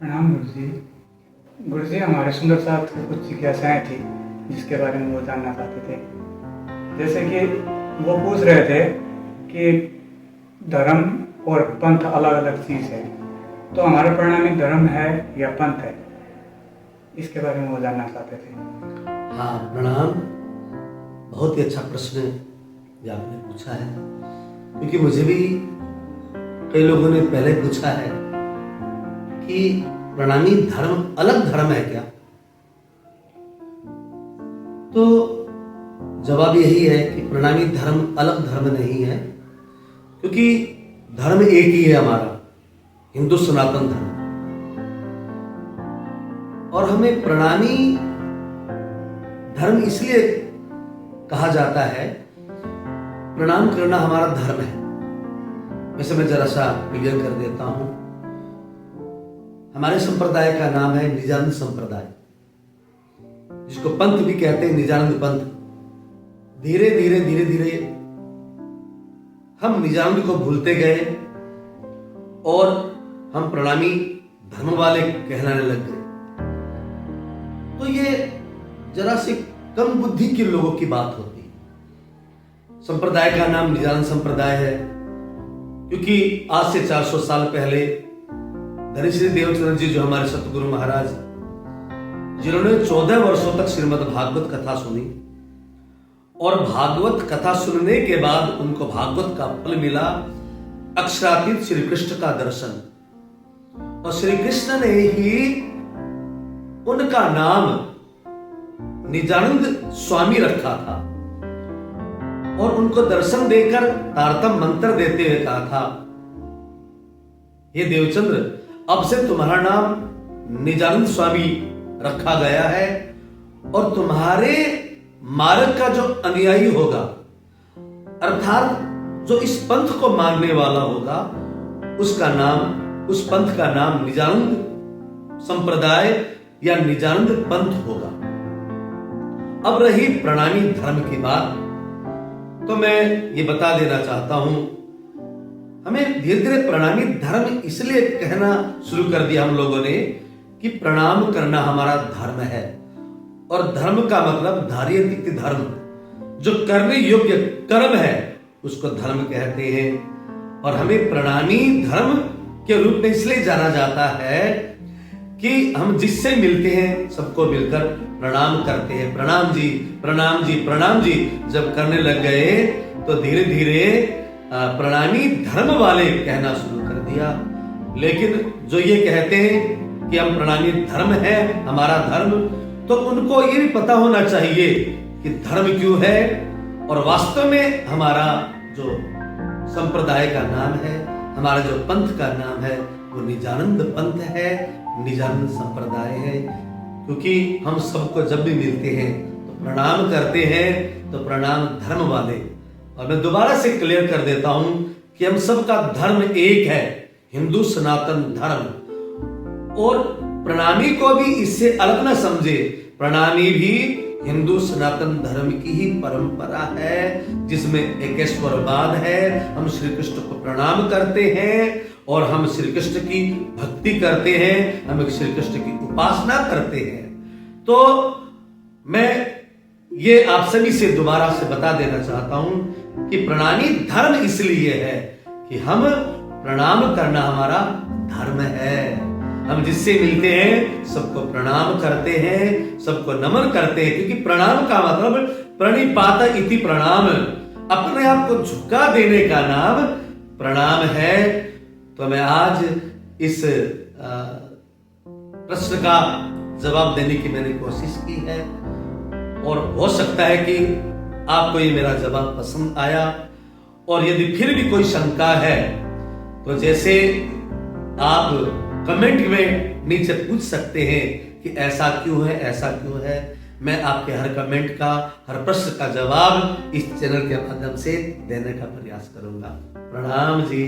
प्रणाम गुरु जी। गुरु जी, हमारे सुंदर साहब को कुछ जिज्ञासाएं थी जिसके बारे में वो जानना चाहते थे। जैसे कि वो पूछ रहे थे कि धर्म और पंथ अलग अलग चीज़ है, तो हमारा प्रणामी धर्म है या पंथ है, इसके बारे में वो जानना चाहते थे। हाँ, प्रणाम। बहुत ही अच्छा प्रश्न जो आपने पूछा है, क्योंकि मुझे भी कई लोगों ने पहले पूछा है कि प्रणामी धर्म अलग धर्म है क्या। तो जवाब यही है कि प्रणामी धर्म अलग धर्म नहीं है, क्योंकि धर्म एक ही है हमारा, हिंदू सनातन धर्म। और हमें प्रणामी धर्म इसलिए कहा जाता है, प्रणाम करना हमारा धर्म है। वैसे मैं जरा सा क्लियर कर देता हूं। हमारे संप्रदाय का नाम है निजानंद संप्रदाय, जिसको पंथ भी कहते हैं, निजानंद पंथ। धीरे धीरे धीरे धीरे हम निजानंद को भूलते गए और हम प्रणामी धर्म वाले कहलाने लग गए। तो ये जरा सी कम बुद्धि के लोगों की बात होती है। संप्रदाय का नाम निजानंद संप्रदाय है, क्योंकि आज से 400 साल पहले धनी श्री देवचंद्र जी, जो हमारे सतगुरु महाराज, जिन्होंने 14 वर्षों तक श्रीमद् भागवत कथा सुनी, और भागवत कथा सुनने के बाद उनको भागवत का फल मिला, अक्षरातीत श्री कृष्ण का दर्शन। और श्री कृष्ण ने ही उनका नाम निजानंद स्वामी रखा था, और उनको दर्शन देकर तारतम मंत्र देते हुए कहा था, हे देवचंद्र, अब से तुम्हारा नाम निजानंद स्वामी रखा गया है, और तुम्हारे मार्ग का जो अनुयायी होगा, अर्थात जो इस पंथ को मानने वाला होगा, उसका नाम, उस पंथ का नाम निजानंद संप्रदाय या निजानंद पंथ होगा। अब रही प्रणामी धर्म की बात, तो मैं ये बता देना चाहता हूं, हमें धीरे धीरे प्रणामी धर्म इसलिए कहना शुरू कर दिया हम लोगों ने कि प्रणाम करना हमारा धर्म है। और धर्म का मतलब धार्यतिक धर्म, जो करने योग्य कर्म है, उसको धर्म कहते हैं। और हमें प्रणामी धर्म के रूप में इसलिए जाना जाता है कि हम जिससे मिलते हैं सबको मिलकर प्रणाम करते हैं। प्रणाम जी, प्रणाम जी, प्रणाम जी जब करने लग गए, तो धीरे धीरे प्रणामी धर्म वाले कहना शुरू कर दिया। लेकिन जो ये कहते हैं कि हम प्रणामी धर्म है, हमारा धर्म, तो उनको ये भी पता होना चाहिए कि धर्म क्यों है। और वास्तव में हमारा जो संप्रदाय का नाम है, हमारा जो पंथ का नाम है, वो निजानंद पंथ है, निजानंद संप्रदाय है। क्योंकि हम सबको जब भी मिलते हैं तो प्रणाम करते हैं, तो प्रणाम धर्म वाले। और मैं दोबारा से क्लियर कर देता हूं कि हम सबका धर्म एक है, हिंदू सनातन धर्म। और प्रणामी को भी इससे अलग ना समझे, प्रणामी भी हिंदू सनातन धर्म की ही परंपरा है, जिसमें एकेश्वरवाद है। हम श्री कृष्ण को प्रणाम करते हैं और हम श्री कृष्ण की भक्ति करते हैं, हम श्री कृष्ण की उपासना करते हैं। तो मैं ये आप सभी से दोबारा से बता देना चाहता हूं कि प्रणामी धर्म इसलिए है कि हम प्रणाम करना हमारा धर्म है। हम जिससे मिलते हैं सबको प्रणाम करते हैं, सबको नमन करते हैं, क्योंकि प्रणाम का मतलब प्रणिपात इति प्रणाम, अपने आप को झुका देने का नाम प्रणाम है। तो मैं आज इस प्रश्न का जवाब देने की मैंने कोशिश की है, और हो सकता है कि आपको ये मेरा जवाब पसंद आया। और यदि फिर भी कोई शंका है, तो जैसे आप कमेंट में नीचे पूछ सकते हैं कि ऐसा क्यों है, ऐसा क्यों है। मैं आपके हर कमेंट का, हर प्रश्न का जवाब इस चैनल के माध्यम से देने का प्रयास करूंगा। प्रणाम जी।